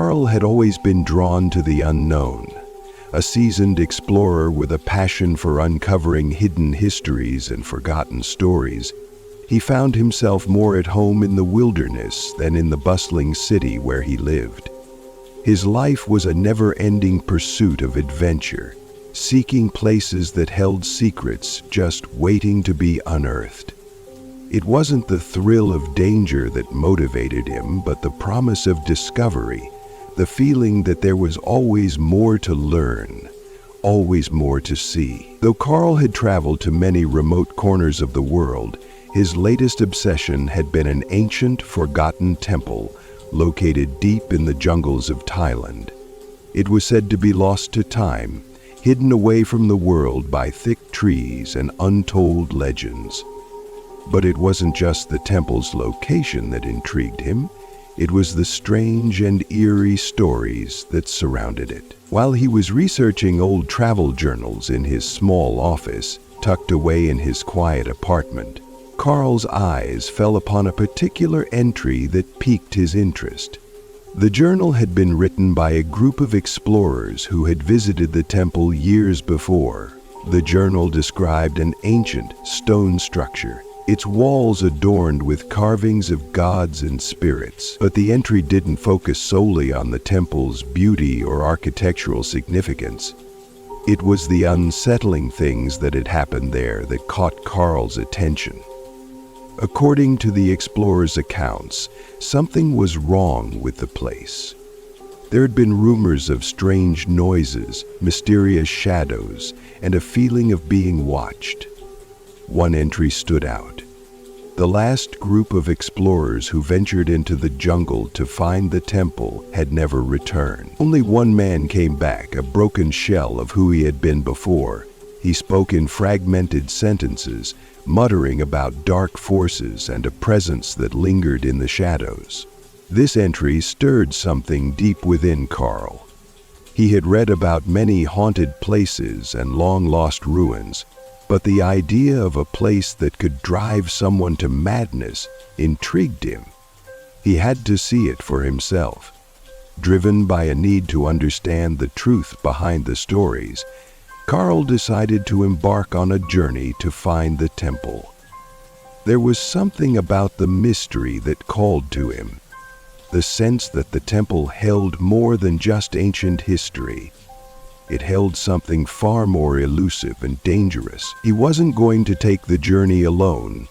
Carl had always been drawn to the unknown. A seasoned explorer with a passion for uncovering hidden histories and forgotten stories, he found himself more at home in the wilderness than in the bustling city where he lived. His life was a never-ending pursuit of adventure, seeking places that held secrets just waiting to be unearthed. It wasn't the thrill of danger that motivated him, but the promise of discovery, the feeling that there was always more to learn, always more to see. Though Carl had traveled to many remote corners of the world, his latest obsession had been an ancient, forgotten temple located deep in the jungles of Thailand. It was said to be lost to time, hidden away from the world by thick trees and untold legends. But it wasn't just the temple's location that intrigued him. It was the strange and eerie stories that surrounded it. While he was researching old travel journals in his small office, tucked away in his quiet apartment, Carl's eyes fell upon a particular entry that piqued his interest. The journal had been written by a group of explorers who had visited the temple years before. The journal described an ancient stone structure, its walls adorned with carvings of gods and spirits. But the entry didn't focus solely on the temple's beauty or architectural significance. It was the unsettling things that had happened there that caught Carl's attention. According to the explorers' accounts, something was wrong with the place. There had been rumors of strange noises, mysterious shadows, and a feeling of being watched. One entry stood out. The last group of explorers who ventured into the jungle to find the temple had never returned. Only one man came back, a broken shell of who he had been before. He spoke in fragmented sentences, muttering about dark forces and a presence that lingered in the shadows. This entry stirred something deep within Carl. He had read about many haunted places and long-lost ruins, but the idea of a place that could drive someone to madness intrigued him. He had to see it for himself. Driven by a need to understand the truth behind the stories, Carl decided to embark on a journey to find the temple. There was something about the mystery that called to him, the sense that the temple held more than just ancient history. It held something far more elusive and dangerous. He wasn't going to take the journey alone.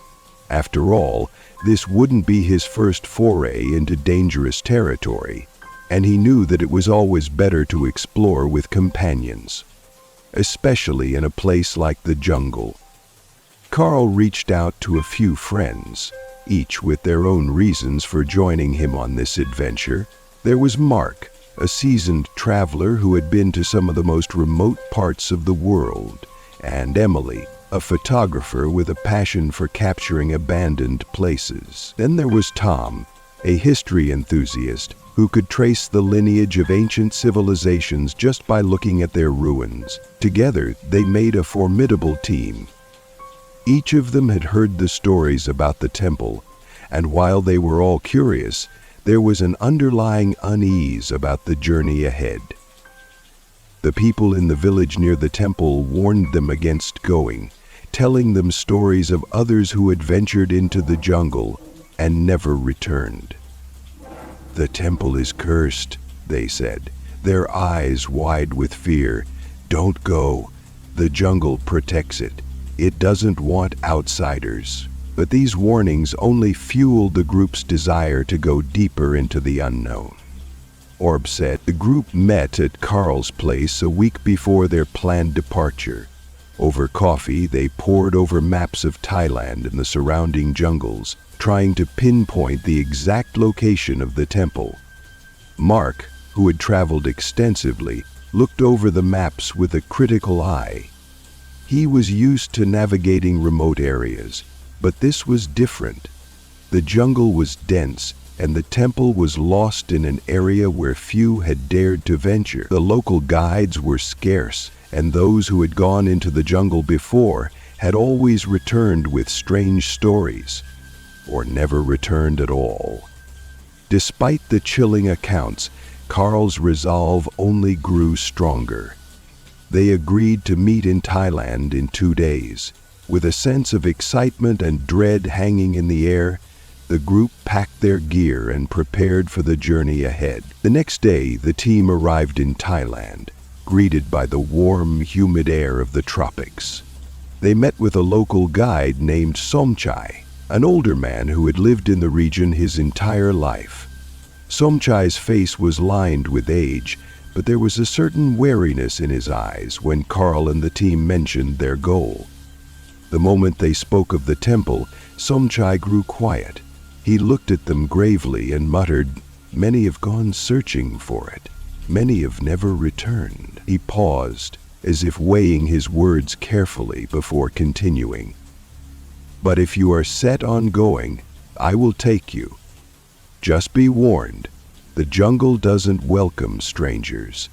After all, this wouldn't be his first foray into dangerous territory, and he knew that it was always better to explore with companions, especially in a place like the jungle. Carl reached out to a few friends, each with their own reasons for joining him on this adventure. There was Mark, a seasoned traveler who had been to some of the most remote parts of the world, and Emily, a photographer with a passion for capturing abandoned places. Then there was Tom, a history enthusiast who could trace the lineage of ancient civilizations just by looking at their ruins. Together, they made a formidable team. Each of them had heard the stories about the temple, and while they were all curious, there was an underlying unease about the journey ahead. The people in the village near the temple warned them against going, telling them stories of others who had ventured into the jungle and never returned. "The temple is cursed," they said, their eyes wide with fear. "Don't go. The jungle protects it. It doesn't want outsiders." But these warnings only fueled the group's desire to go deeper into the unknown. Orb said the group met at Carl's place a week before their planned departure. Over coffee, they pored over maps of Thailand and the surrounding jungles, trying to pinpoint the exact location of the temple. Mark, who had traveled extensively, looked over the maps with a critical eye. He was used to navigating remote areas, but this was different. The jungle was dense, and the temple was lost in an area where few had dared to venture. The local guides were scarce, and those who had gone into the jungle before had always returned with strange stories, or never returned at all. Despite the chilling accounts, Carl's resolve only grew stronger. They agreed to meet in Thailand in 2 days. With a sense of excitement and dread hanging in the air, the group packed their gear and prepared for the journey ahead. The next day, the team arrived in Thailand, greeted by the warm, humid air of the tropics. They met with a local guide named Somchai, an older man who had lived in the region his entire life. Somchai's face was lined with age, but there was a certain wariness in his eyes when Carl and the team mentioned their goal. The moment they spoke of the temple, Somchai grew quiet. He looked at them gravely and muttered, "Many have gone searching for it. Many have never returned." He paused, as if weighing his words carefully before continuing. "But if you are set on going, I will take you. Just be warned, the jungle doesn't welcome strangers."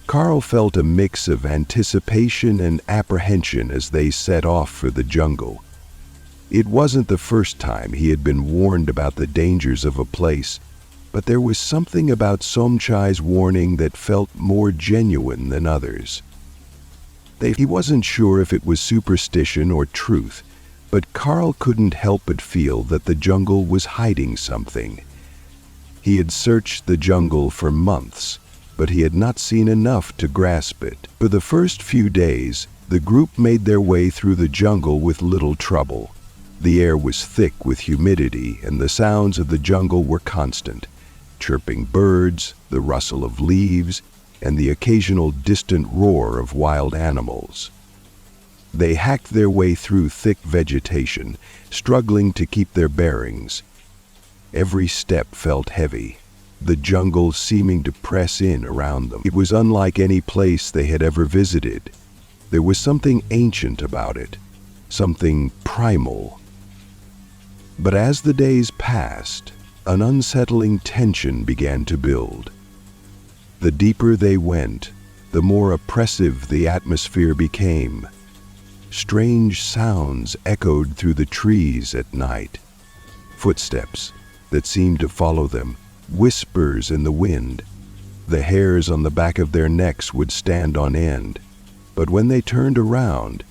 Carl felt a mix of anticipation and apprehension as they set off for the jungle. It wasn't the first time he had been warned about the dangers of a place, but there was something about Somchai's warning that felt more genuine than others. He wasn't sure if it was superstition or truth, but Carl couldn't help but feel that the jungle was hiding something. He had searched the jungle for months, but he had not seen enough to grasp it. For the first few days, the group made their way through the jungle with little trouble. The air was thick with humidity, and the sounds of the jungle were constant: chirping birds, the rustle of leaves, and the occasional distant roar of wild animals. They hacked their way through thick vegetation, struggling to keep their bearings. Every step felt heavy, the jungle seeming to press in around them. It was unlike any place they had ever visited. There was something ancient about it, something primal. But as the days passed, an unsettling tension began to build. The deeper they went, the more oppressive the atmosphere became. Strange sounds echoed through the trees at night. Footsteps that seemed to follow them, whispers in the wind. The hairs on the back of their necks would stand on end, but when they turned around,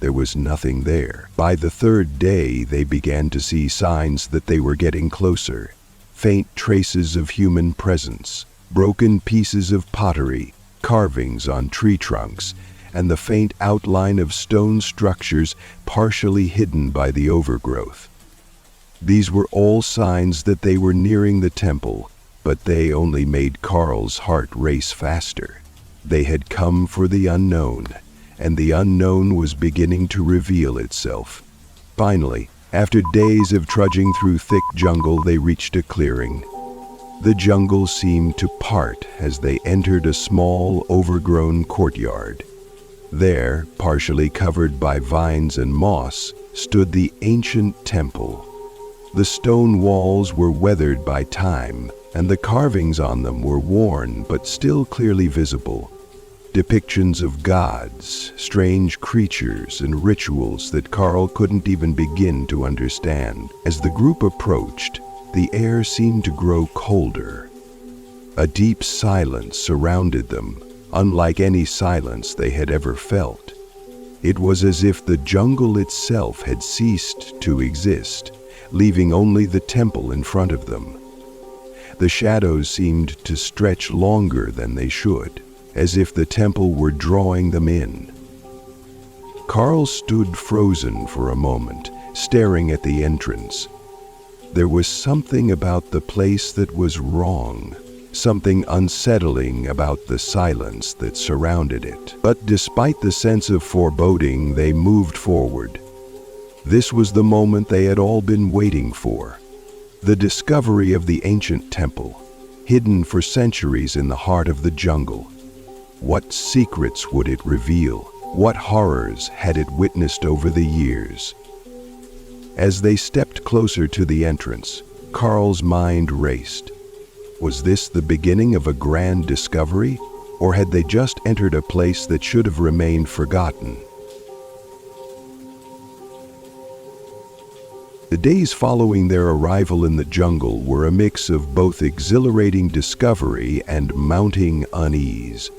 there was nothing there. By the 3rd day, they began to see signs that they were getting closer. Faint traces of human presence, broken pieces of pottery, carvings on tree trunks, and the faint outline of stone structures partially hidden by the overgrowth. These were all signs that they were nearing the temple, but they only made Carl's heart race faster. They had come for the unknown, and the unknown was beginning to reveal itself. Finally, after days of trudging through thick jungle, they reached a clearing. The jungle seemed to part as they entered a small, overgrown courtyard. There, partially covered by vines and moss, stood the ancient temple. The stone walls were weathered by time, and the carvings on them were worn but still clearly visible. Depictions of gods, strange creatures, and rituals that Carl couldn't even begin to understand. As the group approached, the air seemed to grow colder. A deep silence surrounded them, unlike any silence they had ever felt. It was as if the jungle itself had ceased to exist, leaving only the temple in front of them. The shadows seemed to stretch longer than they should, as if the temple were drawing them in. Carl stood frozen for a moment, staring at the entrance. There was something about the place that was wrong, something unsettling about the silence that surrounded it. But despite the sense of foreboding, they moved forward. This was the moment they had all been waiting for. The discovery of the ancient temple, hidden for centuries in the heart of the jungle. What secrets would it reveal? What horrors had it witnessed over the years? As they stepped closer to the entrance, Carl's mind raced. Was this the beginning of a grand discovery, or had they just entered a place that should have remained forgotten? The The days following their arrival in the jungle were a mix of both exhilarating discovery and mounting unease.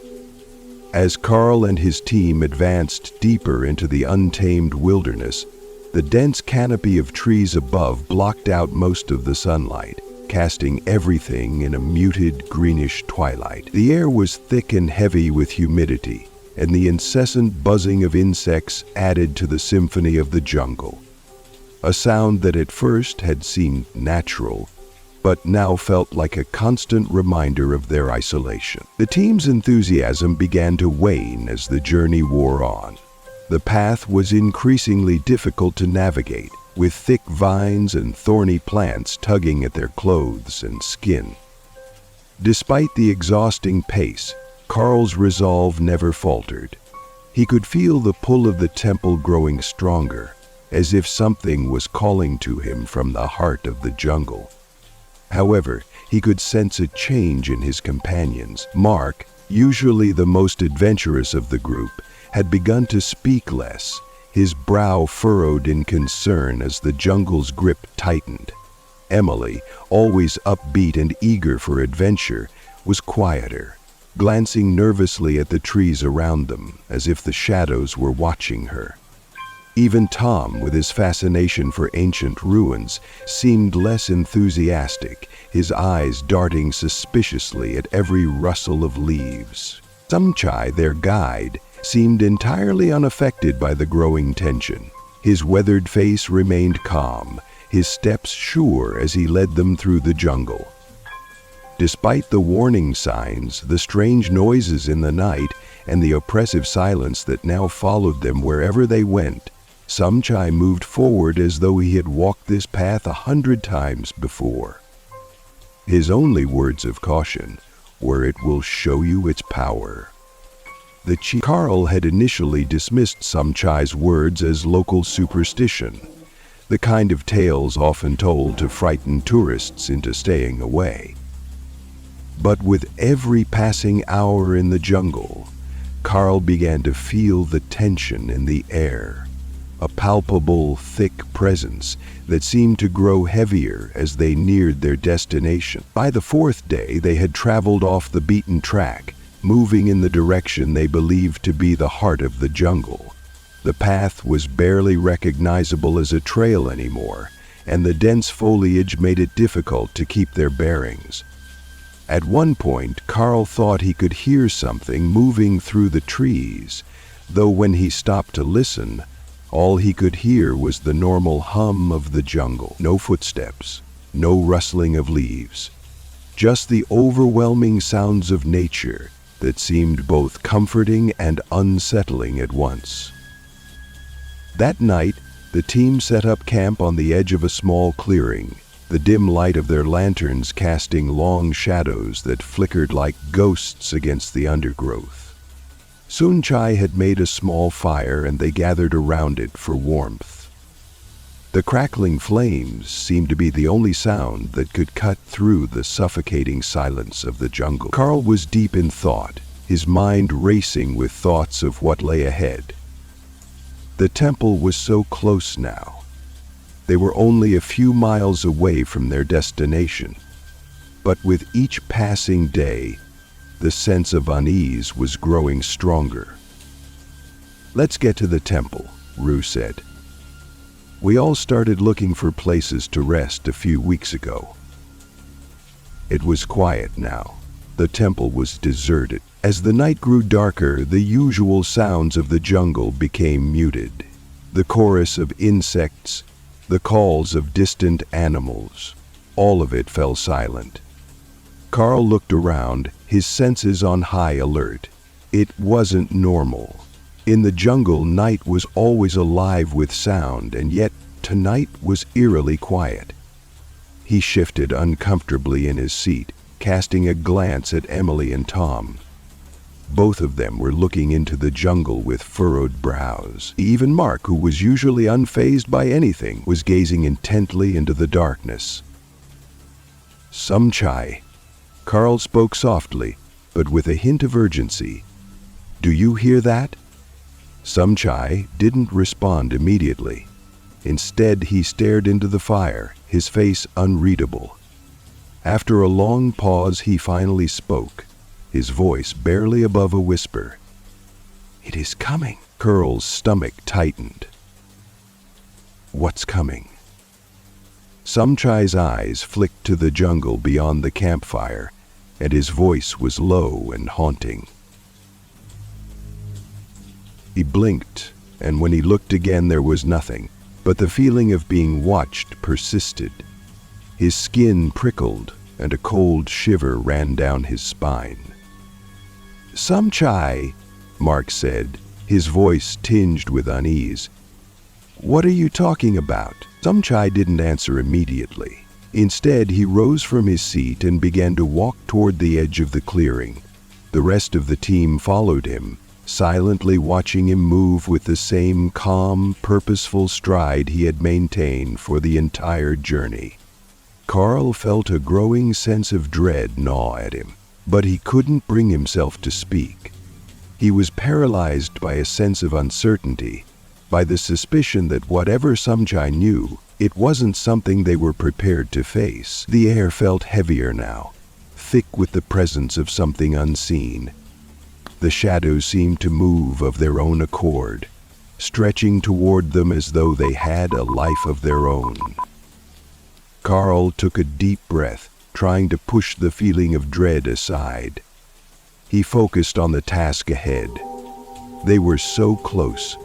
As Carl and his team advanced deeper into the untamed wilderness, the dense canopy of trees above blocked out most of the sunlight, casting everything in a muted greenish twilight. The air was thick and heavy with humidity, and the incessant buzzing of insects added to the symphony of the jungle. A sound that at first had seemed natural, but now felt like a constant reminder of their isolation. The team's enthusiasm began to wane as the journey wore on. The path was increasingly difficult to navigate, with thick vines and thorny plants tugging at their clothes and skin. Despite the exhausting pace, Carl's resolve never faltered. He could feel the pull of the temple growing stronger, as if something was calling to him from the heart of the jungle. However, he could sense a change in his companions. Mark, usually the most adventurous of the group, had begun to speak less, his brow furrowed in concern as the jungle's grip tightened. Emily, always upbeat and eager for adventure, was quieter, glancing nervously at the trees around them as if the shadows were watching her. Even Tom, with his fascination for ancient ruins, seemed less enthusiastic, his eyes darting suspiciously at every rustle of leaves. Samchai, their guide, seemed entirely unaffected by the growing tension. His weathered face remained calm, his steps sure as he led them through the jungle. Despite the warning signs, the strange noises in the night, and the oppressive silence that now followed them wherever they went, Samchai moved forward as though he had walked this path 100 times before. His only words of caution were, "It will show you its power." The chief Carl had initially dismissed Samchai's words as local superstition, the kind of tales often told to frighten tourists into staying away. But with every passing hour in the jungle, Carl began to feel the tension in the air, a palpable, thick presence that seemed to grow heavier as they neared their destination. By the fourth day, they had traveled off the beaten track, moving in the direction they believed to be the heart of the jungle. The path was barely recognizable as a trail anymore, and the dense foliage made it difficult to keep their bearings. At one point, Carl thought he could hear something moving through the trees, though when he stopped to listen, all he could hear was the normal hum of the jungle. No footsteps, no rustling of leaves, just the overwhelming sounds of nature that seemed both comforting and unsettling at once. That night, the team set up camp on the edge of a small clearing, the dim light of their lanterns casting long shadows that flickered like ghosts against the undergrowth. Sunchai had made a small fire and they gathered around it for warmth. The crackling flames seemed to be the only sound that could cut through the suffocating silence of the jungle. Carl was deep in thought, his mind racing with thoughts of what lay ahead. The temple was so close now. They were only a few miles away from their destination. But with each passing day, the sense of unease was growing stronger. "Let's get to the temple," Rue said. "We all started looking for places to rest a few weeks ago." It was quiet now. The temple was deserted. As the night grew darker, the usual sounds of the jungle became muted. The chorus of insects, the calls of distant animals, all of it fell silent. Carl looked around, his senses on high alert. It wasn't normal. In the jungle, night was always alive with sound, and yet tonight was eerily quiet. He shifted uncomfortably in his seat, casting a glance at Emily and Tom. Both of them were looking into the jungle with furrowed brows. Even Mark, who was usually unfazed by anything, was gazing intently into the darkness. "Samchai," Carl spoke softly, but with a hint of urgency. "Do you hear that?" Samchai didn't respond immediately. Instead, he stared into the fire, his face unreadable. After a long pause, he finally spoke, his voice barely above a whisper. "It is coming." Carl's stomach tightened. What's coming? Samchai's eyes flicked to the jungle beyond the campfire, and his voice was low and haunting. He blinked, and when he looked again there was nothing, but the feeling of being watched persisted. His skin prickled, and a cold shiver ran down his spine. "Samchai," Mark said, his voice tinged with unease. "What are you talking about?" Samchai didn't answer immediately. Instead, he rose from his seat and began to walk toward the edge of the clearing. The rest of the team followed him, silently watching him move with the same calm, purposeful stride he had maintained for the entire journey. Carl felt a growing sense of dread gnaw at him, but he couldn't bring himself to speak. He was paralyzed by a sense of uncertainty, by the suspicion that whatever Samchai knew, it wasn't something they were prepared to face. The air felt heavier now, thick with the presence of something unseen. The shadows seemed to move of their own accord, stretching toward them as though they had a life of their own. Carl took a deep breath, trying to push the feeling of dread aside. He focused on the task ahead. They were so close.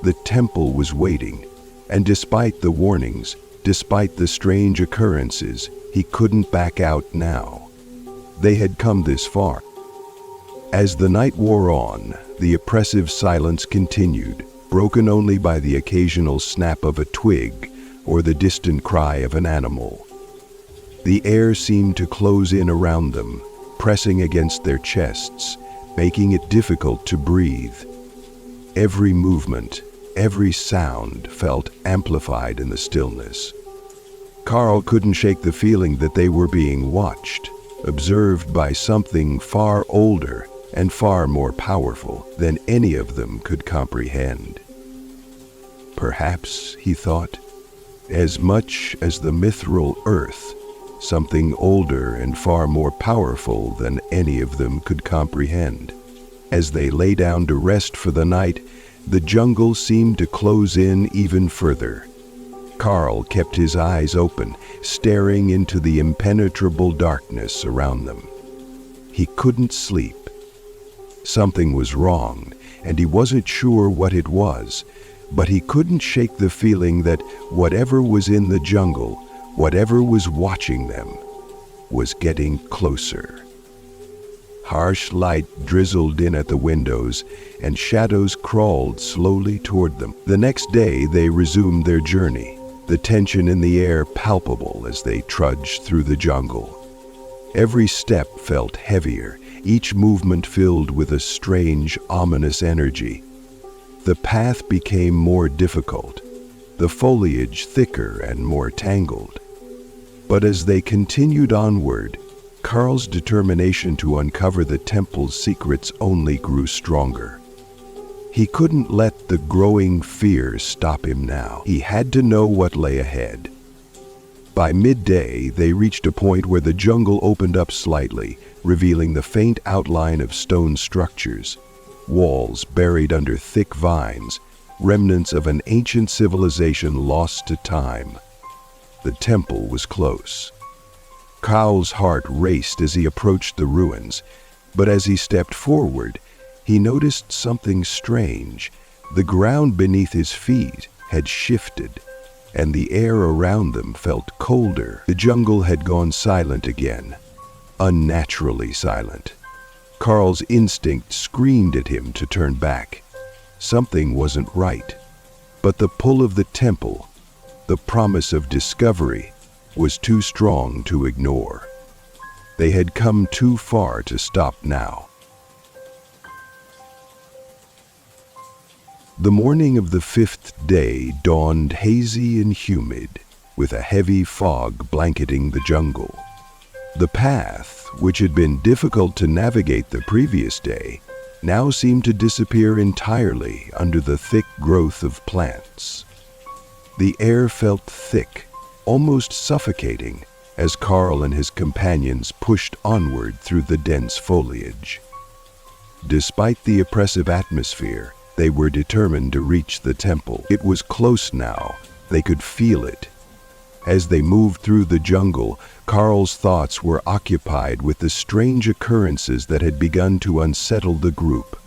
The temple was waiting, and despite the warnings, despite the strange occurrences, he couldn't back out now. They had come this far. As the night wore on, the oppressive silence continued, broken only by the occasional snap of a twig or the distant cry of an animal. The air seemed to close in around them, pressing against their chests, making it difficult to breathe. Every movement, every sound felt amplified in the stillness. Carl couldn't shake the feeling that they were being watched, observed by something far older and far more powerful than any of them could comprehend. Perhaps, he thought, as much as the mithril earth, something older and far more powerful than any of them could comprehend. As they lay down to rest for the night, the jungle seemed to close in even further. Carl kept his eyes open, staring into the impenetrable darkness around them. He couldn't sleep. Something was wrong, and he wasn't sure what it was, but he couldn't shake the feeling that whatever was in the jungle, whatever was watching them, was getting closer. Harsh light drizzled in at the windows, and shadows crawled slowly toward them. The next day, they resumed their journey, the tension in the air palpable as they trudged through the jungle. Every step felt heavier, each movement filled with a strange, ominous energy. The path became more difficult, the foliage thicker and more tangled. But as they continued onward, Carl's determination to uncover the temple's secrets only grew stronger. He couldn't let the growing fear stop him now. He had to know what lay ahead. By midday, they reached a point where the jungle opened up slightly, revealing the faint outline of stone structures, walls buried under thick vines, remnants of an ancient civilization lost to time. The temple was close. Carl's heart raced as he approached the ruins, but as he stepped forward, he noticed something strange. The ground beneath his feet had shifted, and the air around them felt colder. The jungle had gone silent again, unnaturally silent. Carl's instinct screamed at him to turn back. Something wasn't right, but the pull of the temple, the promise of discovery, was too strong to ignore. They had come too far to stop now. The morning of the 5th day dawned hazy and humid, with a heavy fog blanketing the jungle. The path, which had been difficult to navigate the previous day, now seemed to disappear entirely under the thick growth of plants. The air felt thick, almost suffocating, as Carl and his companions pushed onward through the dense foliage. Despite the oppressive atmosphere, they were determined to reach the temple. It was close now. They could feel it. As they moved through the jungle, Carl's thoughts were occupied with the strange occurrences that had begun to unsettle the group.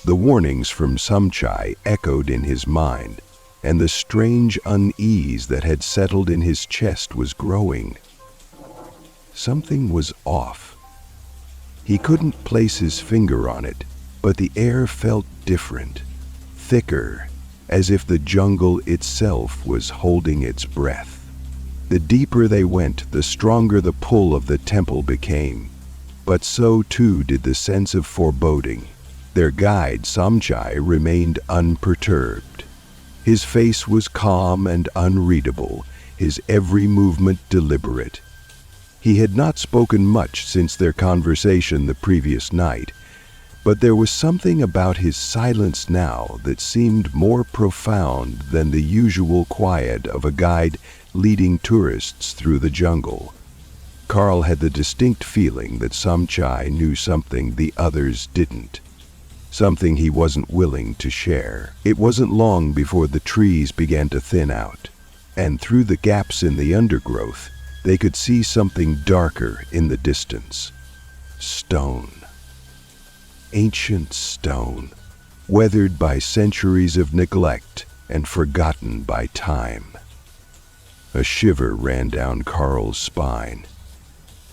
The warnings from Samchai echoed in his mind, and the strange unease that had settled in his chest was growing. Something was off. He couldn't place his finger on it, but the air felt different, thicker, as if the jungle itself was holding its breath. The deeper they went, the stronger the pull of the temple became, but so too did the sense of foreboding. Their guide, Samchai, remained unperturbed. His face was calm and unreadable, his every movement deliberate. He had not spoken much since their conversation the previous night, but there was something about his silence now that seemed more profound than the usual quiet of a guide leading tourists through the jungle. Carl had the distinct feeling that Samchai knew something the others didn't. Something he wasn't willing to share. It wasn't long before the trees began to thin out, and through the gaps in the undergrowth, they could see something darker in the distance. Stone. Ancient stone, weathered by centuries of neglect and forgotten by time. A shiver ran down Carl's spine.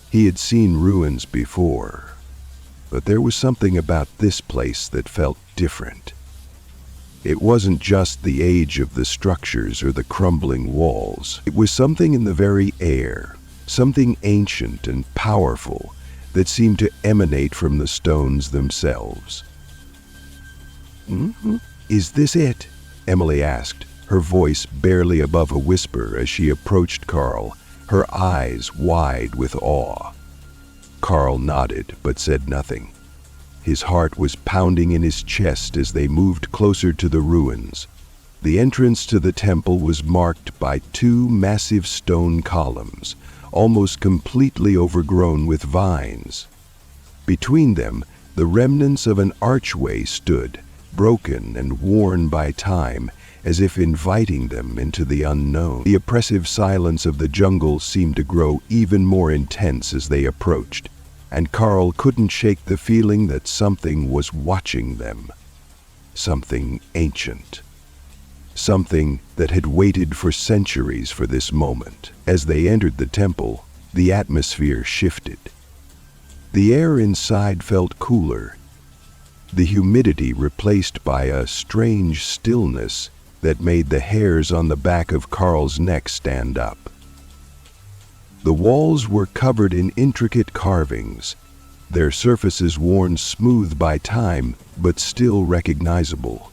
He had seen ruins before, but there was something about this place that felt different. It wasn't just the age of the structures or the crumbling walls. It was something in the very air, something ancient and powerful that seemed to emanate from the stones themselves. "Is this it?" Emily asked, her voice barely above a whisper as she approached Carl, her eyes wide with awe. Carl nodded but said nothing. His heart was pounding in his chest as they moved closer to the ruins. The entrance to the temple was marked by two massive stone columns, almost completely overgrown with vines. Between them, the remnants of an archway stood, broken and worn by time, as if inviting them into the unknown. The oppressive silence of the jungle seemed to grow even more intense as they approached, and Carl couldn't shake the feeling that something was watching them. Something ancient. Something that had waited for centuries for this moment. As they entered the temple, the atmosphere shifted. The air inside felt cooler, the humidity replaced by a strange stillness that made the hairs on the back of Carl's neck stand up. The walls were covered in intricate carvings, their surfaces worn smooth by time but still recognizable.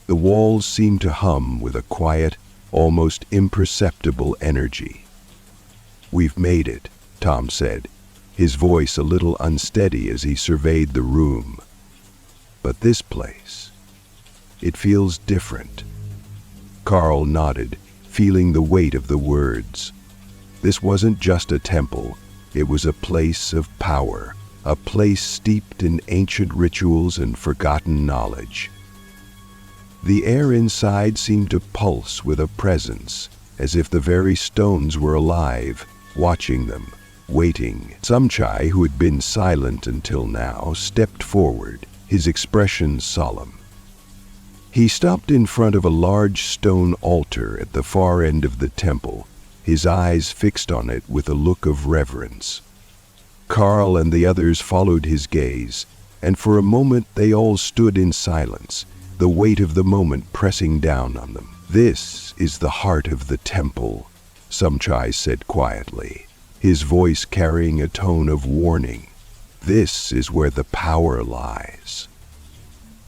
The walls seemed to hum with a quiet, almost imperceptible energy. "We've made it," Tom said, his voice a little unsteady as he surveyed the room. "But this place, it feels different." Carl nodded, feeling the weight of the words. This wasn't just a temple, it was a place of power, a place steeped in ancient rituals and forgotten knowledge. The air inside seemed to pulse with a presence, as if the very stones were alive, watching them, waiting. Samchai, who had been silent until now, stepped forward, his expression solemn. He stopped in front of a large stone altar at the far end of the temple, his eyes fixed on it with a look of reverence. Carl and the others followed his gaze, and for a moment they all stood in silence, the weight of the moment pressing down on them. "This is the heart of the temple," Samchai said quietly, his voice carrying a tone of warning. "This is where the power lies."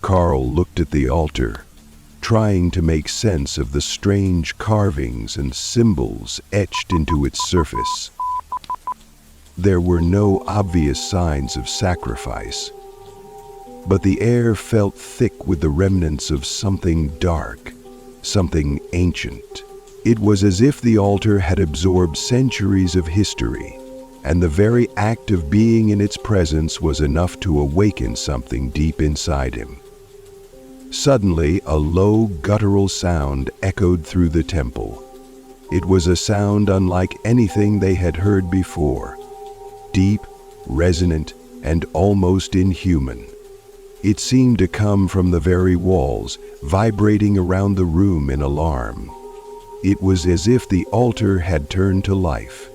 Carl looked at the altar, trying to make sense of the strange carvings and symbols etched into its surface. There were no obvious signs of sacrifice. but the air felt thick with the remnants of something dark, something ancient. It was as if the altar had absorbed centuries of history, and the very act of being in its presence was enough to awaken something deep inside him. Suddenly, a low, guttural sound echoed through the temple. It was a sound unlike anything they had heard before, deep, resonant, and almost inhuman. It seemed to come from the very walls, vibrating around the room in alarm. It was as if the altar had turned to life.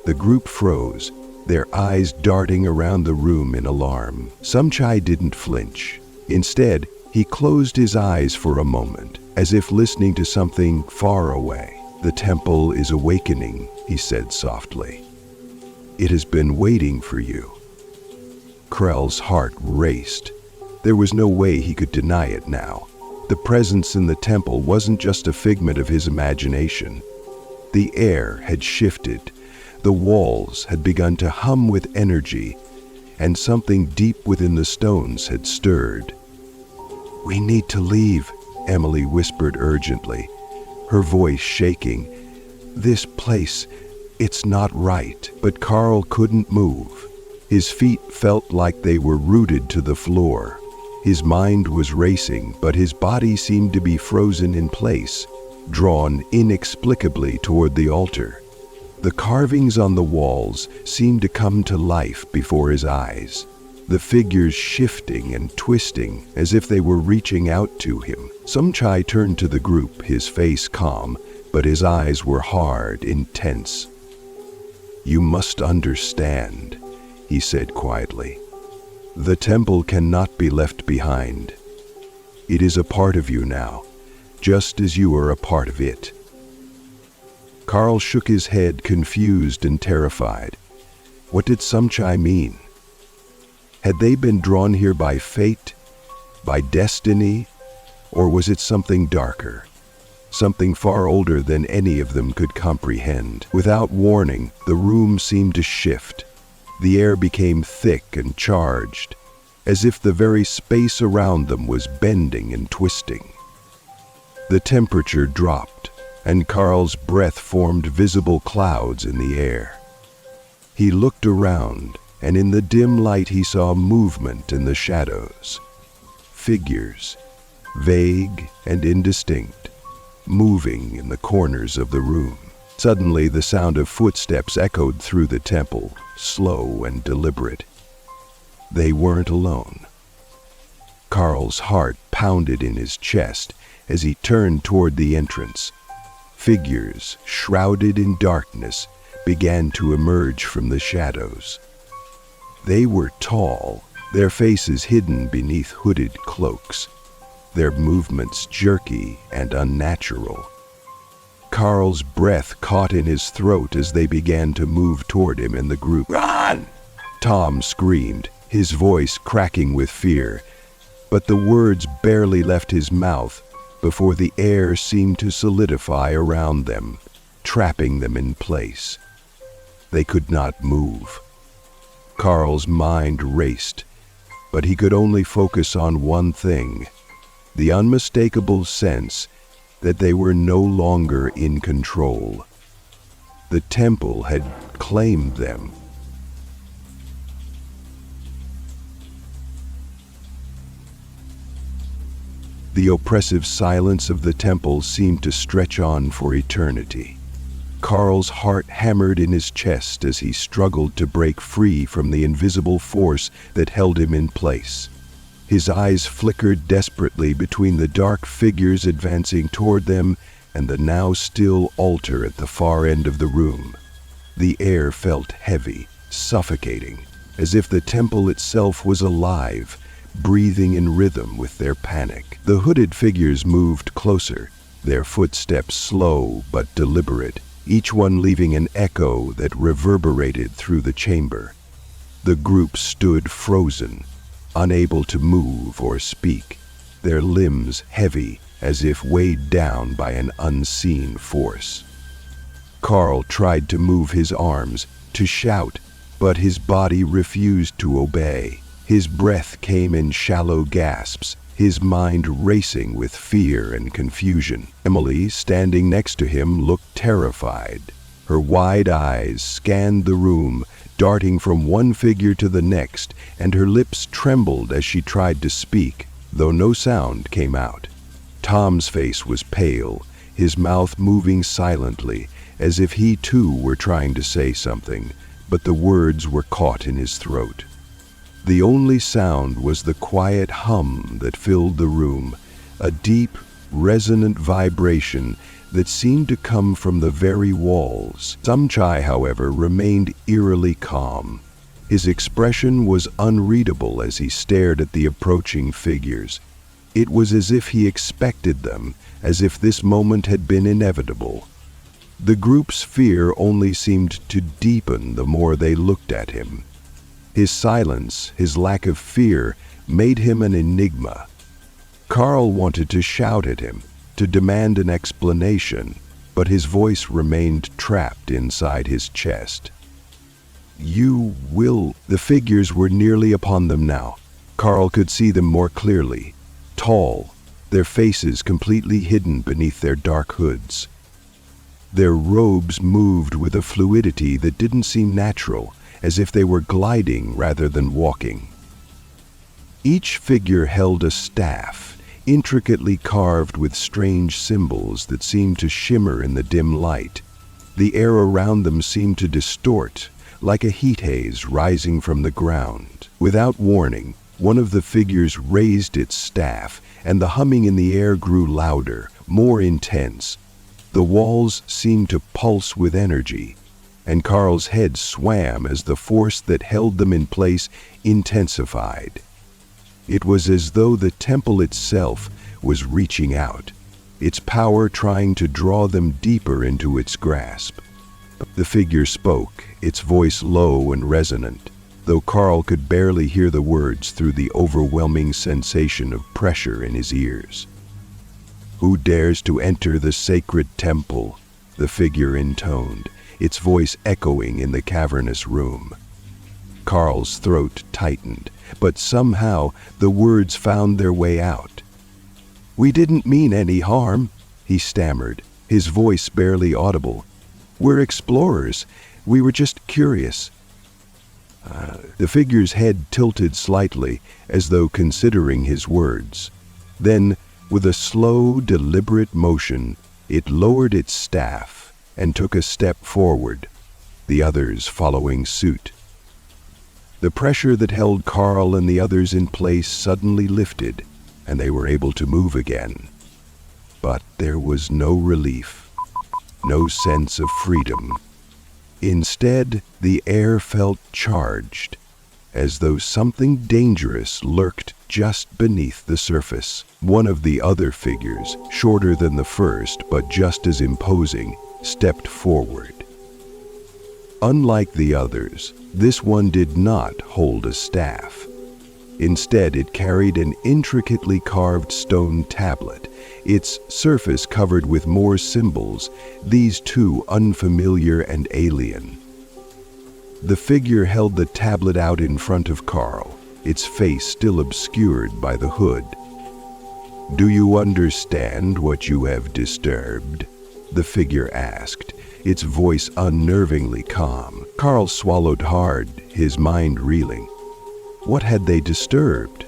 The group froze, their eyes darting around the room in alarm. Samchai didn't flinch. Instead, he closed his eyes for a moment, as if listening to something far away. "The temple is awakening," he said softly. "It has been waiting for you." Krell's heart raced. There was no way he could deny it now. The presence in the temple wasn't just a figment of his imagination. The air had shifted, the walls had begun to hum with energy, and something deep within the stones had stirred. "We need to leave," Emily whispered urgently, her voice shaking. "This place, it's not right." But Carl couldn't move. His feet felt like they were rooted to the floor. His mind was racing, but his body seemed to be frozen in place, drawn inexplicably toward the altar. The carvings on the walls seemed to come to life before his eyes, the figures shifting and twisting as if they were reaching out to him. Samchai turned to the group, his face calm, but his eyes were hard, intense. "You must understand," he said quietly. "The temple cannot be left behind. It is a part of you now, just as you are a part of it." Carl shook his head, confused and terrified. What did Samchai mean? Had they been drawn here by fate, by destiny, or was it something darker, something far older than any of them could comprehend? Without warning, the room seemed to shift. The air became thick and charged, as if the very space around them was bending and twisting. The temperature dropped, and Carl's breath formed visible clouds in the air. He looked around, and in the dim light he saw movement in the shadows. Figures, vague and indistinct, moving in the corners of the room. Suddenly the sound of footsteps echoed through the temple, slow and deliberate. They weren't alone. Carl's heart pounded in his chest as he turned toward the entrance. Figures, shrouded in darkness, began to emerge from the shadows. They were tall, their faces hidden beneath hooded cloaks, their movements jerky and unnatural. Carl's breath caught in his throat as they began to move toward him in the group. "Run!" Tom screamed, his voice cracking with fear, but the words barely left his mouth before the air seemed to solidify around them, trapping them in place. They could not move. Carl's mind raced, but he could only focus on one thing, the unmistakable sense that they were no longer in control. The temple had claimed them. The oppressive silence of the temple seemed to stretch on for eternity. Carl's heart hammered in his chest as he struggled to break free from the invisible force that held him in place. His eyes flickered desperately between the dark figures advancing toward them and the now still altar at the far end of the room. The air felt heavy, suffocating, as if the temple itself was alive, breathing in rhythm with their panic. The hooded figures moved closer, their footsteps slow but deliberate, each one leaving an echo that reverberated through the chamber. The group stood frozen, unable to move or speak, their limbs heavy as if weighed down by an unseen force. Carl tried to move his arms, to shout, but his body refused to obey. His breath came in shallow gasps, his mind racing with fear and confusion. Emily, standing next to him, looked terrified. Her wide eyes scanned the room, darting from one figure to the next, and her lips trembled as she tried to speak, though no sound came out. Tom's face was pale, his mouth moving silently, as if he too were trying to say something, but the words were caught in his throat. The only sound was the quiet hum that filled the room, a deep, resonant vibration that seemed to come from the very walls. Samchai, however, remained eerily calm. His expression was unreadable as he stared at the approaching figures. It was as if he expected them, as if this moment had been inevitable. The group's fear only seemed to deepen the more they looked at him. His silence, his lack of fear, made him an enigma. Carl wanted to shout at him, to demand an explanation, but his voice remained trapped inside his chest. "You will..." The figures were nearly upon them now. Carl could see them more clearly. Tall, their faces completely hidden beneath their dark hoods. Their robes moved with a fluidity that didn't seem natural, as if they were gliding rather than walking. Each figure held a staff, intricately carved with strange symbols that seemed to shimmer in the dim light. The air around them seemed to distort, like a heat haze rising from the ground. Without warning, one of the figures raised its staff, and the humming in the air grew louder, more intense. The walls seemed to pulse with energy, and Carl's head swam as the force that held them in place intensified. It was as though the temple itself was reaching out, its power trying to draw them deeper into its grasp. The figure spoke, its voice low and resonant, though Carl could barely hear the words through the overwhelming sensation of pressure in his ears. "Who dares to enter the sacred temple?" the figure intoned, its voice echoing in the cavernous room. Carl's throat tightened, but somehow the words found their way out. "We didn't mean any harm," he stammered, his voice barely audible. "We're explorers. We were just curious." The figure's head tilted slightly, as though considering his words. Then, with a slow, deliberate motion, it lowered its staff and took a step forward, the others following suit. The pressure that held Carl and the others in place suddenly lifted, and they were able to move again. But there was no relief, no sense of freedom. Instead, the air felt charged, as though something dangerous lurked just beneath the surface. One of the other figures, shorter than the first but just as imposing, stepped forward. Unlike the others, this one did not hold a staff. Instead, it carried an intricately carved stone tablet, its surface covered with more symbols, these too unfamiliar and alien. The figure held the tablet out in front of Carl, its face still obscured by the hood. "Do you understand what you have disturbed?" the figure asked, its voice unnervingly calm. Carl swallowed hard, his mind reeling. What had they disturbed?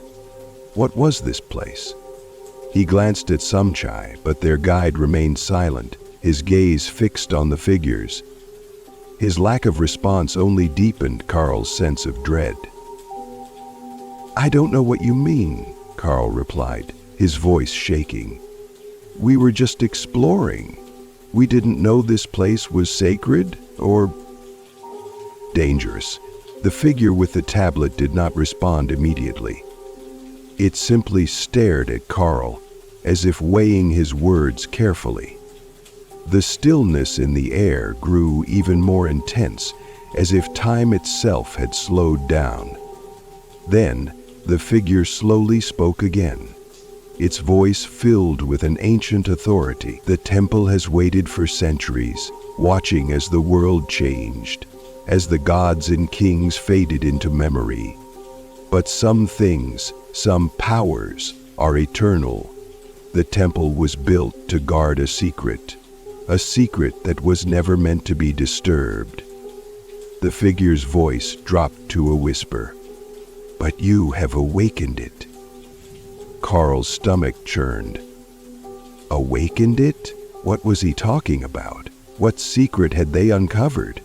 What was this place? He glanced at Samchai, but their guide remained silent, his gaze fixed on the figures. His lack of response only deepened Carl's sense of dread. "I don't know what you mean," Carl replied, his voice shaking. "We were just exploring. We didn't know this place was sacred or dangerous." The figure with the tablet did not respond immediately. It simply stared at Carl, as if weighing his words carefully. The stillness in the air grew even more intense, as if time itself had slowed down. Then, the figure slowly spoke again, its voice filled with an ancient authority. "The temple has waited for centuries, watching as the world changed, as the gods and kings faded into memory. But some things, some powers, are eternal. The temple was built to guard a secret that was never meant to be disturbed. The figure's voice dropped to a whisper. But you have awakened it. Carl's stomach churned. Awakened it? What was he talking about? What secret had they uncovered?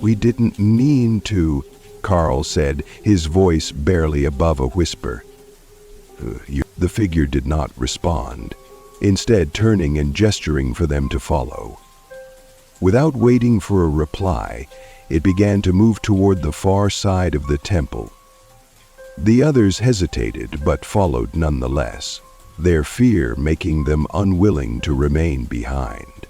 We didn't mean to, Carl said, his voice barely above a whisper. The figure did not respond, instead turning and gesturing for them to follow. Without waiting for a reply, it began to move toward the far side of the temple. The others hesitated but followed nonetheless, their fear making them unwilling to remain behind.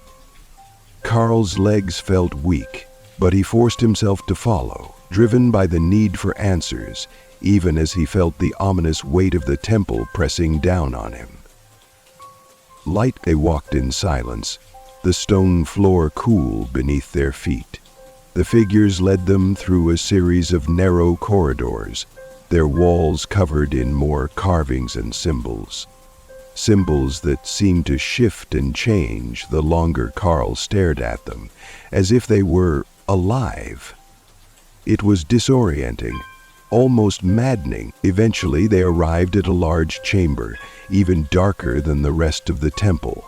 Carl's legs felt weak, but he forced himself to follow, driven by the need for answers, even as he felt the ominous weight of the temple pressing down on him. They walked in silence, the stone floor cool beneath their feet. The figures led them through a series of narrow corridors, their walls covered in more carvings and symbols. Symbols that seemed to shift and change the longer Carl stared at them, as if they were alive. It was disorienting, almost maddening. Eventually they arrived at a large chamber, even darker than the rest of the temple.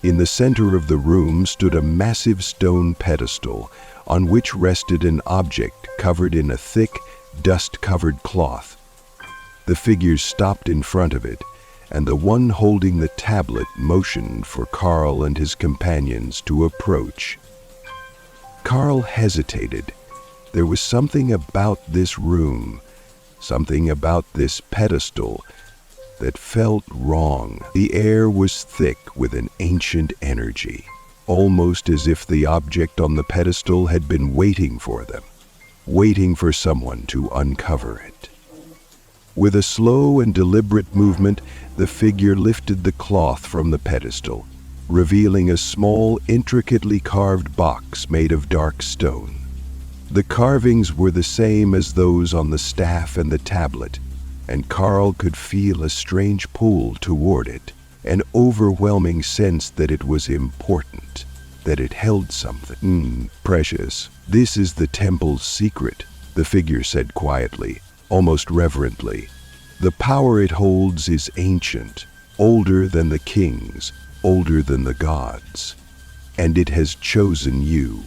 In the center of the room stood a massive stone pedestal, on which rested an object covered in a thick, dust-covered cloth. The figures stopped in front of it, and the one holding the tablet motioned for Carl and his companions to approach. Carl hesitated. There was something about this room, something about this pedestal, that felt wrong. The air was thick with an ancient energy, almost as if the object on the pedestal had been waiting for them, waiting for someone to uncover it. With a slow and deliberate movement, the figure lifted the cloth from the pedestal, revealing a small, intricately carved box made of dark stone. The carvings were the same as those on the staff and the tablet, and Carl could feel a strange pull toward it, an overwhelming sense that it was important, that it held something precious. This is the temple's secret, the figure said quietly, almost reverently. The power it holds is ancient, older than the kings, older than the gods, and it has chosen you.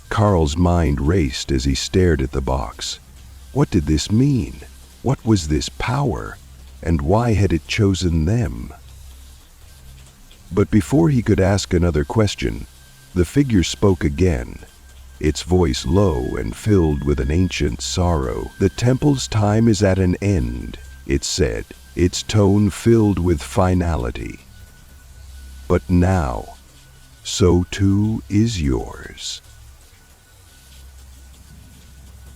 Carl's mind raced as he stared at the box. What did this mean? What was this power? And why had it chosen them? But before he could ask another question, the figure spoke again, its voice low and filled with an ancient sorrow. The temple's time is at an end, it said, its tone filled with finality. But now, so too is yours.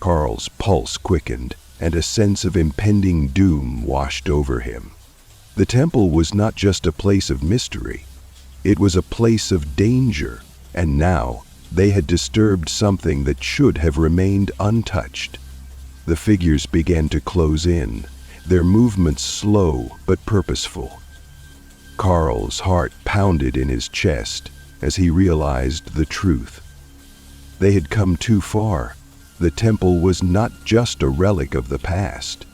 Carl's pulse quickened, and a sense of impending doom washed over him. The temple was not just a place of mystery. It was a place of danger, and now they had disturbed something that should have remained untouched. The figures began to close in, their movements slow but purposeful. Carl's heart pounded in his chest as he realized the truth. They had come too far. The temple was not just a relic of the past.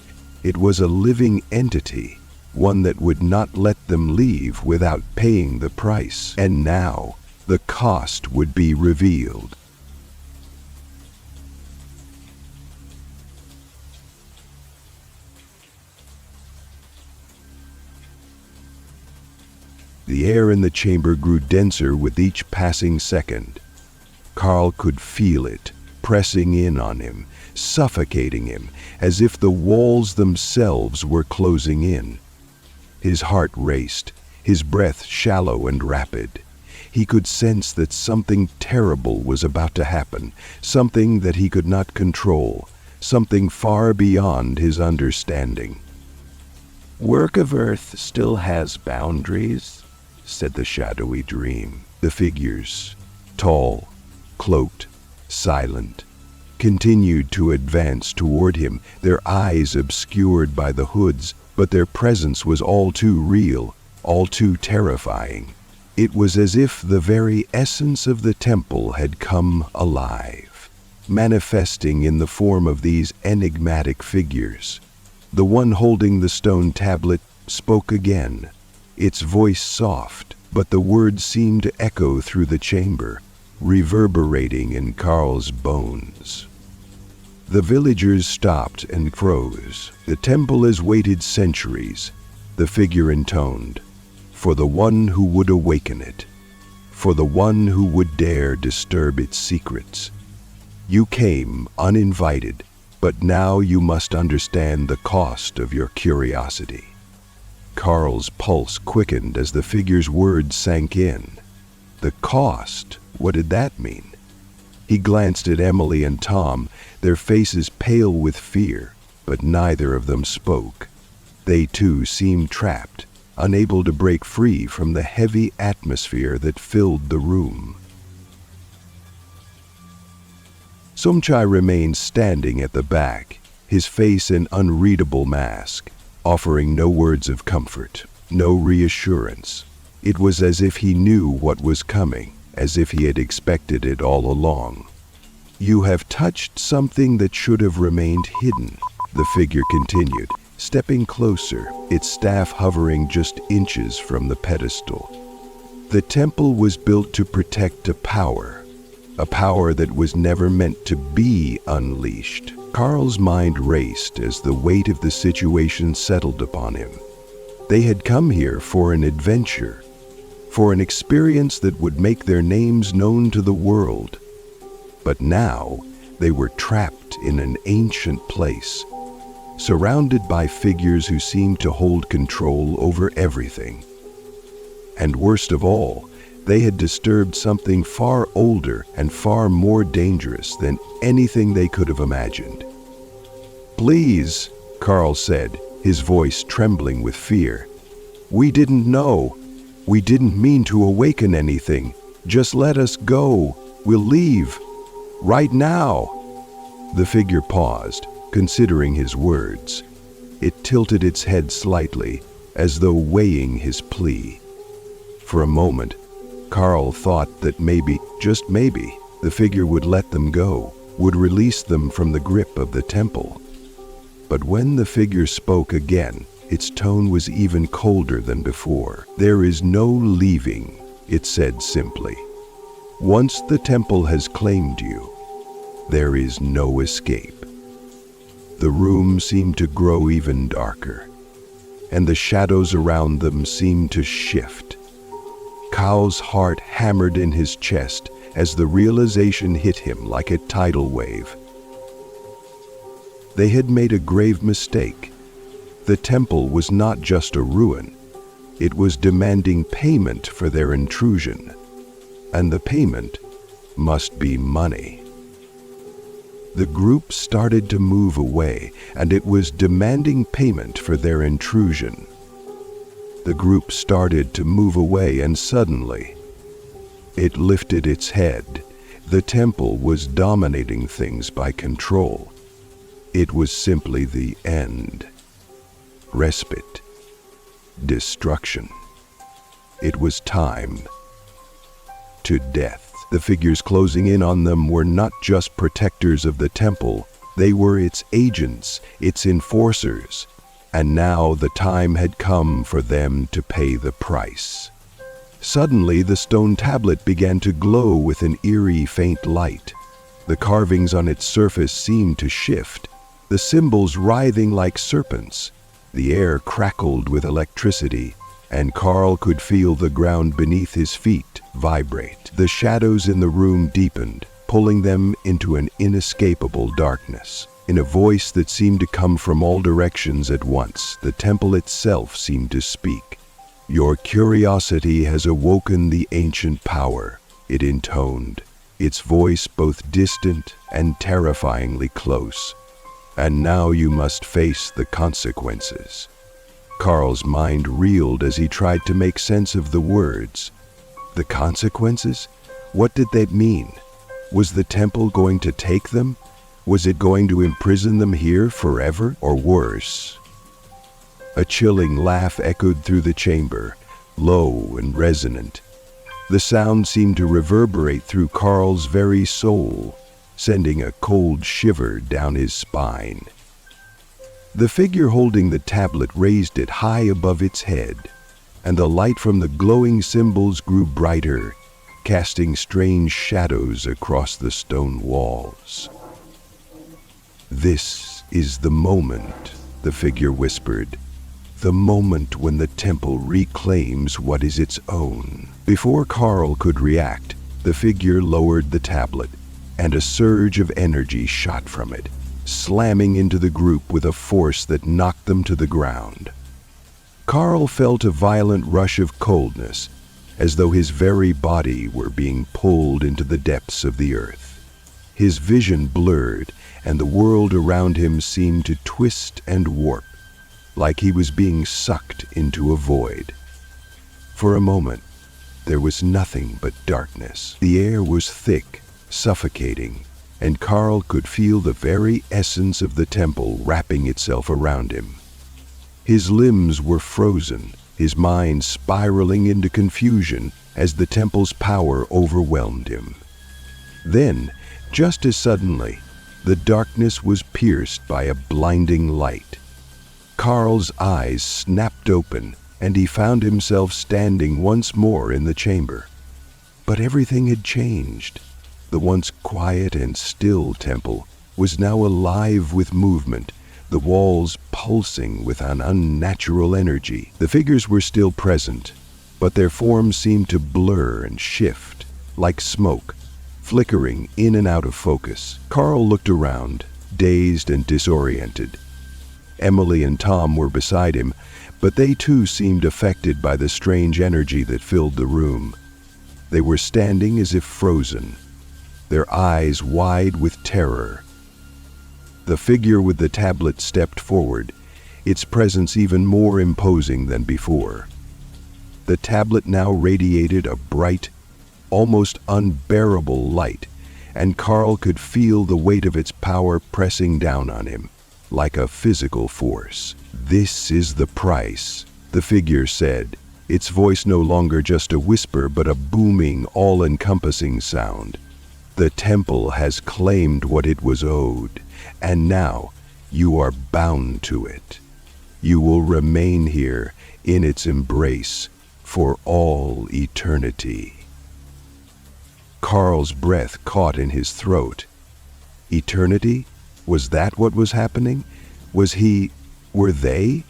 It was a living entity, one that would not let them leave without paying the price. And now, the cost would be revealed. The air in the chamber grew denser with each passing second. Carl could feel it, pressing in on him, suffocating him, as if the walls themselves were closing in. His heart raced, his breath shallow and rapid. He could sense that something terrible was about to happen, something that he could not control, something far beyond his understanding. "Work of earth still has boundaries," said the shadowy dream. The figures, tall, cloaked, silent, continued to advance toward him, their eyes obscured by the hoods, but their presence was all too real, all too terrifying. It was as if the very essence of the temple had come alive, manifesting in the form of these enigmatic figures. The one holding the stone tablet spoke again, its voice soft, but the words seemed to echo through the chamber, reverberating in Carl's bones. The villagers stopped and froze. The temple has waited centuries, the figure intoned, for the one who would awaken it, for the one who would dare disturb its secrets. You came uninvited, but now you must understand the cost of your curiosity. Carl's pulse quickened as the figure's words sank in. The cost? What did that mean? He glanced at Emily and Tom, their faces pale with fear, but neither of them spoke. They too seemed trapped, unable to break free from the heavy atmosphere that filled the room. Somchai remained standing at the back, his face an unreadable mask, offering no words of comfort, no reassurance. It was as if he knew what was coming, as if he had expected it all along. You have touched something that should have remained hidden, the figure continued, stepping closer, its staff hovering just inches from the pedestal. The temple was built to protect a power that was never meant to be unleashed. Carl's mind raced as the weight of the situation settled upon him. They had come here for an adventure, for an experience that would make their names known to the world. But now they were trapped in an ancient place, surrounded by figures who seemed to hold control over everything. And worst of all, they had disturbed something far older and far more dangerous than anything they could have imagined. "Please," Carl said, his voice trembling with fear. "We didn't know. We didn't mean to awaken anything. Just let us go. We'll leave. Right now." The figure paused, considering his words. It tilted its head slightly, as though weighing his plea. For a moment, Carl thought that maybe, just maybe, the figure would let them go, would release them from the grip of the temple. But when the figure spoke again, its tone was even colder than before. "There is no leaving," it said simply. "Once the temple has claimed you, there is no escape." The room seemed to grow even darker, and the shadows around them seemed to shift. Carl's heart hammered in his chest as the realization hit him like a tidal wave. They had made a grave mistake. The temple was not just a ruin. It was demanding payment for their intrusion, and the payment must be money. The group started to move away, and it was demanding payment for their intrusion. The group started to move away, and suddenly, it lifted its head. The temple was dominating things by control. It was simply the end. Respite. Destruction. It was time. To death. The figures closing in on them were not just protectors of the temple, they were its agents, its enforcers, and now the time had come for them to pay the price. Suddenly, the stone tablet began to glow with an eerie faint light. The carvings on its surface seemed to shift, the symbols writhing like serpents. The air crackled with electricity, and Carl could feel the ground beneath his feet vibrate. The shadows in the room deepened, pulling them into an inescapable darkness. In a voice that seemed to come from all directions at once, the temple itself seemed to speak. "Your curiosity has awoken the ancient power," it intoned, its voice both distant and terrifyingly close. "And now you must face the consequences." Carl's mind reeled as he tried to make sense of the words. The consequences? What did that mean? Was the temple going to take them? Was it going to imprison them here forever, or worse? A chilling laugh echoed through the chamber, low and resonant. The sound seemed to reverberate through Carl's very soul, sending a cold shiver down his spine. The figure holding the tablet raised it high above its head, and the light from the glowing symbols grew brighter, casting strange shadows across the stone walls. "This is the moment," the figure whispered. "The moment when the temple reclaims what is its own." Before Carl could react, the figure lowered the tablet, and a surge of energy shot from it, slamming into the group with a force that knocked them to the ground. Carl felt a violent rush of coldness, as though his very body were being pulled into the depths of the earth. His vision blurred, and the world around him seemed to twist and warp, like he was being sucked into a void. For a moment, there was nothing but darkness. The air was thick, suffocating, and Carl could feel the very essence of the temple wrapping itself around him. His limbs were frozen, his mind spiraling into confusion as the temple's power overwhelmed him. Then, just as suddenly, the darkness was pierced by a blinding light. Carl's eyes snapped open, and he found himself standing once more in the chamber. But everything had changed. The once quiet and still temple was now alive with movement, the walls pulsing with an unnatural energy. The figures were still present, but their forms seemed to blur and shift, like smoke, flickering in and out of focus. Carl looked around, dazed and disoriented. Emily and Tom were beside him, but they too seemed affected by the strange energy that filled the room. They were standing as if frozen, their eyes wide with terror. The figure with the tablet stepped forward, its presence even more imposing than before. The tablet now radiated a bright, almost unbearable light, and Carl could feel the weight of its power pressing down on him, like a physical force. "This is the price," the figure said, its voice no longer just a whisper but a booming, all-encompassing sound. "The temple has claimed what it was owed, and now you are bound to it. You will remain here in its embrace for all eternity." Carl's breath caught in his throat. Eternity? Was that what was happening? Were they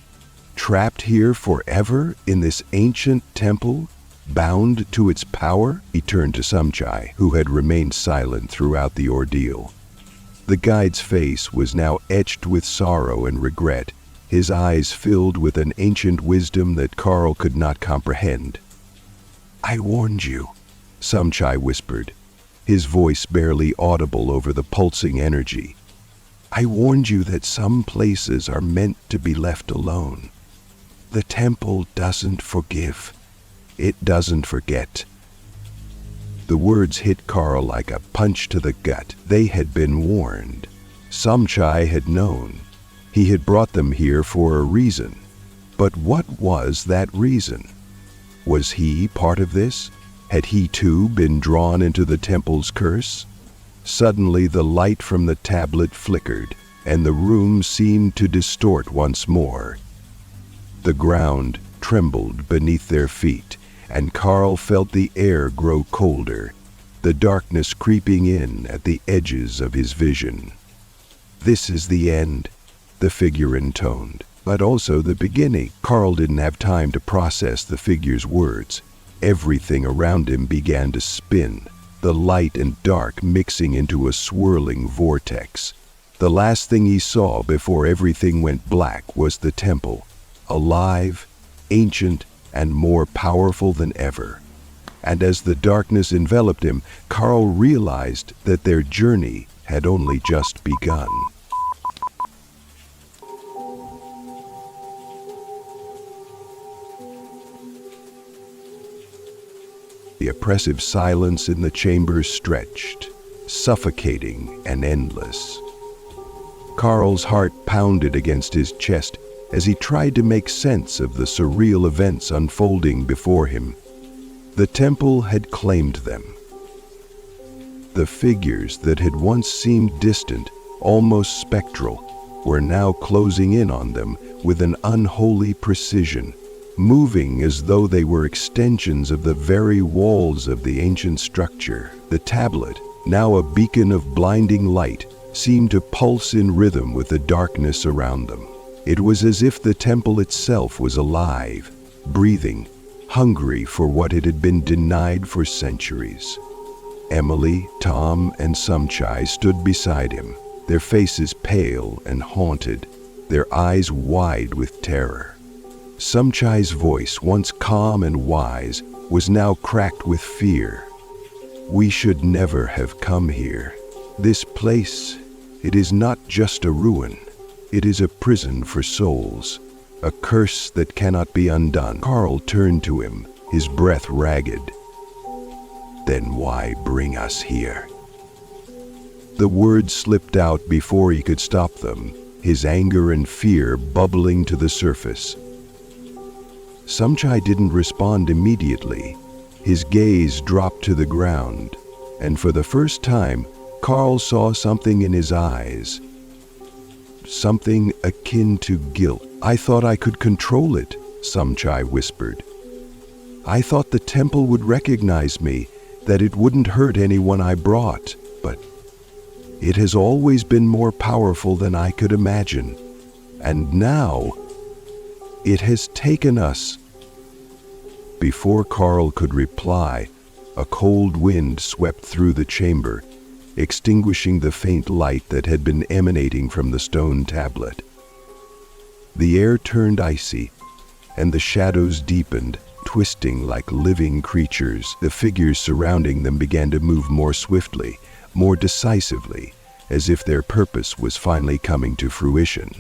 trapped here forever in this ancient temple, bound to its power? He turned to Samchai, who had remained silent throughout the ordeal. The guide's face was now etched with sorrow and regret, his eyes filled with an ancient wisdom that Carl could not comprehend. "I warned you," Samchai whispered, his voice barely audible over the pulsing energy. "I warned you that some places are meant to be left alone. The temple doesn't forgive. It doesn't forget." The words hit Carl like a punch to the gut. They had been warned. Samchai had known. He had brought them here for a reason. But what was that reason? Was he part of this? Had he too been drawn into the temple's curse? Suddenly the light from the tablet flickered, and the room seemed to distort once more. The ground trembled beneath their feet, and Carl felt the air grow colder, the darkness creeping in at the edges of his vision. "This is the end," the figure intoned, but also the beginning. Carl didn't have time to process the figure's words. Everything around him began to spin, the light and dark mixing into a swirling vortex. The last thing he saw before everything went black was the temple, alive, ancient, and more powerful than ever. And as the darkness enveloped him, Carl realized that their journey had only just begun. The oppressive silence in the chamber stretched, suffocating and endless. Carl's heart pounded against his chest as he tried to make sense of the surreal events unfolding before him. The temple had claimed them. The figures that had once seemed distant, almost spectral, were now closing in on them with an unholy precision, moving as though they were extensions of the very walls of the ancient structure. The tablet, now a beacon of blinding light, seemed to pulse in rhythm with the darkness around them. It was as if the temple itself was alive, breathing, hungry for what it had been denied for centuries. Emily, Tom, and Sumchai stood beside him, their faces pale and haunted, their eyes wide with terror. Sumchai's voice, once calm and wise, was now cracked with fear. "We should never have come here. This place, it is not just a ruin. It is a prison for souls, a curse that cannot be undone." Carl turned to him, his breath ragged. "Then why bring us here?" The words slipped out before he could stop them, his anger and fear bubbling to the surface. Sumchai didn't respond immediately. His gaze dropped to the ground, and for the first time, Carl saw something in his eyes. Something akin to guilt. "I thought I could control it," Sumchai whispered. "I thought the temple would recognize me, that it wouldn't hurt anyone I brought, but it has always been more powerful than I could imagine. And now, it has taken us." Before Carl could reply, a cold wind swept through the chamber, extinguishing the faint light that had been emanating from the stone tablet. The air turned icy, and the shadows deepened, twisting like living creatures. The figures surrounding them began to move more swiftly, more decisively, as if their purpose was finally coming to fruition.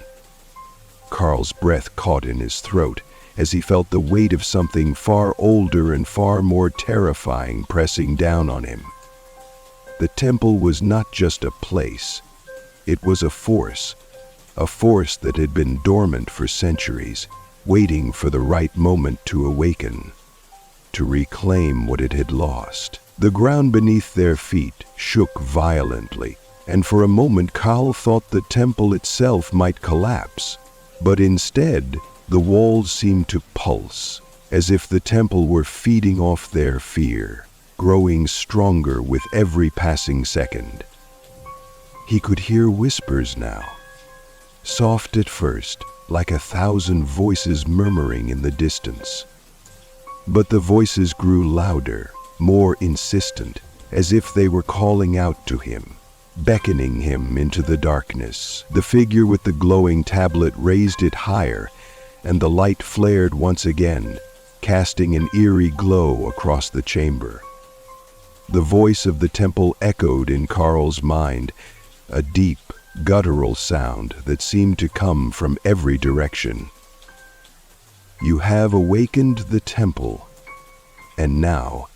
Carl's breath caught in his throat as he felt the weight of something far older and far more terrifying pressing down on him. The temple was not just a place. It was a force that had been dormant for centuries, waiting for the right moment to awaken, to reclaim what it had lost. The ground beneath their feet shook violently, and for a moment Carl thought the temple itself might collapse. But instead, the walls seemed to pulse, as if the temple were feeding off their fear, growing stronger with every passing second. He could hear whispers now, soft at first, like 1,000 voices murmuring in the distance. But the voices grew louder, more insistent, as if they were calling out to him, beckoning him into the darkness. The figure with the glowing tablet raised it higher, and the light flared once again, casting an eerie glow across the chamber. The voice of the temple echoed in Carl's mind, a deep, guttural sound that seemed to come from every direction. "You have awakened the temple, and now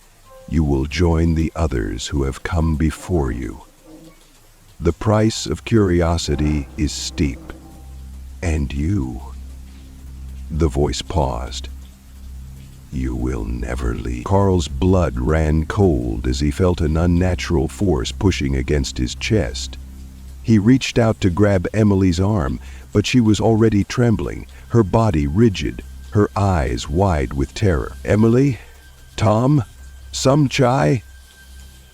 you will join the others who have come before you. The price of curiosity is steep, and you..." The voice paused. "You will never leave." Carl's blood ran cold as he felt an unnatural force pushing against his chest. He reached out to grab Emily's arm, but she was already trembling, her body rigid, her eyes wide with terror. "Emily? Tom? Sumchai?"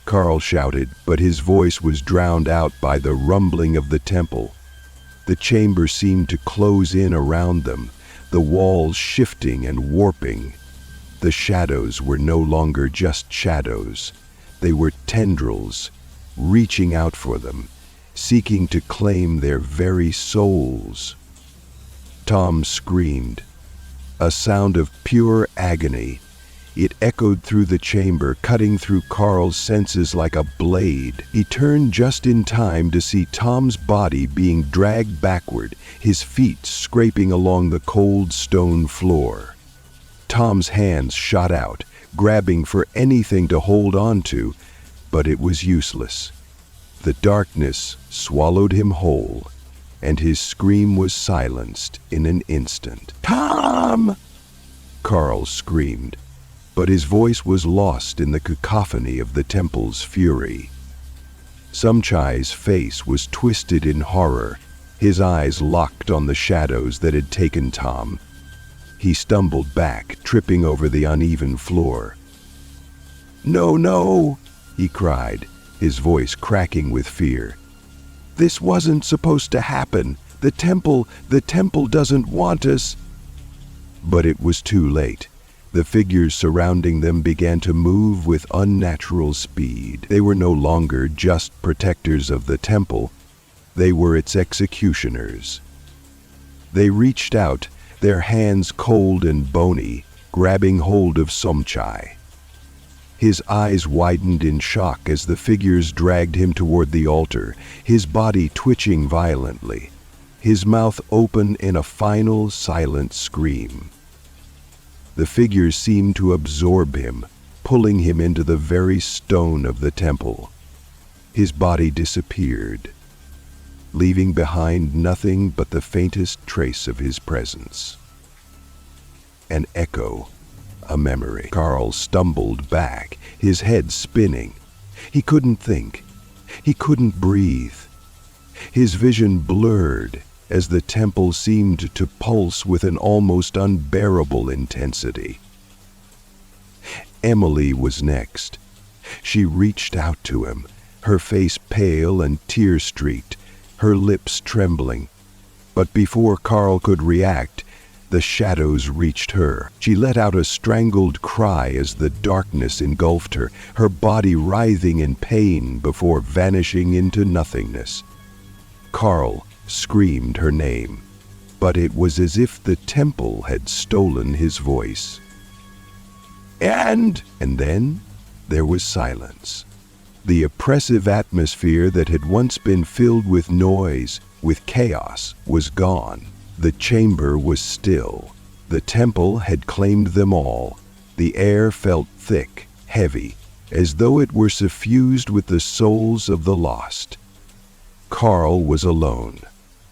Carl shouted, but his voice was drowned out by the rumbling of the temple. The chamber seemed to close in around them, the walls shifting and warping. The shadows were no longer just shadows. They were tendrils, reaching out for them, seeking to claim their very souls. Tom screamed, a sound of pure agony. It echoed through the chamber, cutting through Carl's senses like a blade. He turned just in time to see Tom's body being dragged backward, his feet scraping along the cold stone floor. Tom's hands shot out, grabbing for anything to hold on to, but it was useless. The darkness swallowed him whole, and his scream was silenced in an instant. "Tom!" Carl screamed, but his voice was lost in the cacophony of the temple's fury. Somchai's face was twisted in horror, his eyes locked on the shadows that had taken Tom. He stumbled back, tripping over the uneven floor. "No, no!" he cried, his voice cracking with fear. "This wasn't supposed to happen. The temple doesn't want us." But it was too late. The figures surrounding them began to move with unnatural speed. They were no longer just protectors of the temple. They were its executioners. They reached out, their hands cold and bony, grabbing hold of Somchai. His eyes widened in shock as the figures dragged him toward the altar, his body twitching violently, his mouth open in a final, silent scream. The figures seemed to absorb him, pulling him into the very stone of the temple. His body disappeared, leaving behind nothing but the faintest trace of his presence. An echo, a memory. Carl stumbled back, his head spinning. He couldn't think. He couldn't breathe. His vision blurred as the temple seemed to pulse with an almost unbearable intensity. Emily was next. She reached out to him, her face pale and tear-streaked, her lips trembling. But before Carl could react, the shadows reached her. She let out a strangled cry as the darkness engulfed her, her body writhing in pain before vanishing into nothingness. Carl screamed her name, but it was as if the temple had stolen his voice. And then there was silence. The oppressive atmosphere that had once been filled with noise, with chaos, was gone. The chamber was still. The temple had claimed them all. The air felt thick, heavy, as though it were suffused with the souls of the lost. Carl was alone.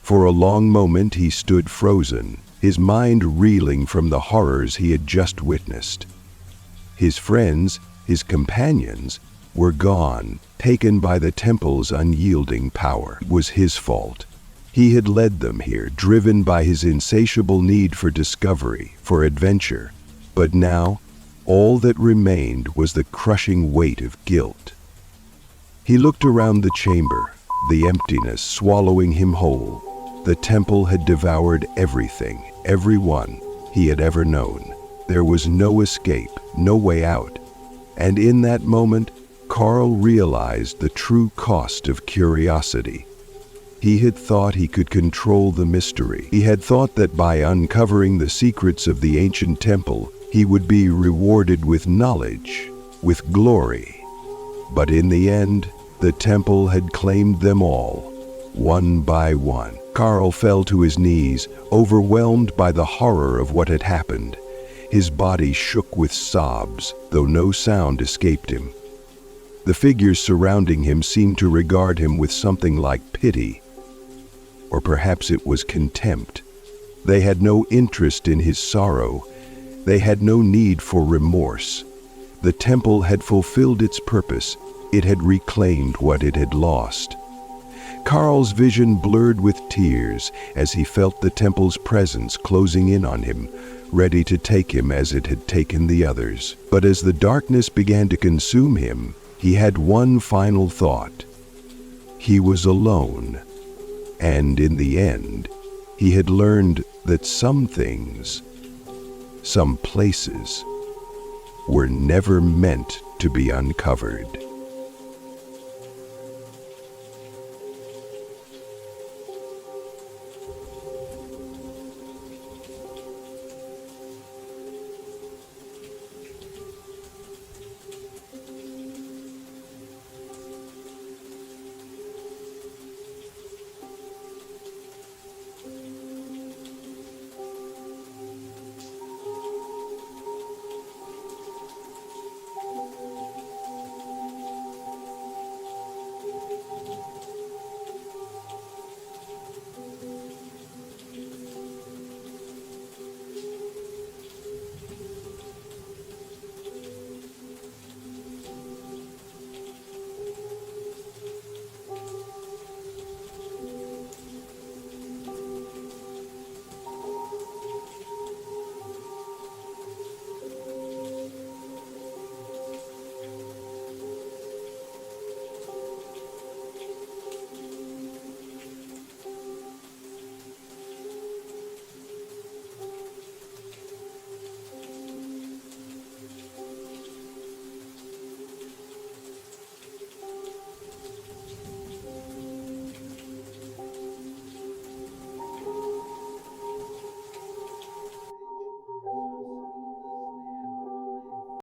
For a long moment he stood frozen, his mind reeling from the horrors he had just witnessed. His friends, his companions, were gone, taken by the temple's unyielding power. It was his fault. He had led them here, driven by his insatiable need for discovery, for adventure. But now, all that remained was the crushing weight of guilt. He looked around the chamber, the emptiness swallowing him whole. The temple had devoured everything, everyone he had ever known. There was no escape, no way out. And in that moment, Carl realized the true cost of curiosity. He had thought he could control the mystery. He had thought that by uncovering the secrets of the ancient temple, he would be rewarded with knowledge, with glory. But in the end, the temple had claimed them all, one by one. Carl fell to his knees, overwhelmed by the horror of what had happened. His body shook with sobs, though no sound escaped him. The figures surrounding him seemed to regard him with something like pity, or perhaps it was contempt. They had no interest in his sorrow. They had no need for remorse. The temple had fulfilled its purpose. It had reclaimed what it had lost. Carl's vision blurred with tears as he felt the temple's presence closing in on him, ready to take him as it had taken the others. But as the darkness began to consume him, he had one final thought. He was alone, and in the end, he had learned that some things, some places, were never meant to be uncovered.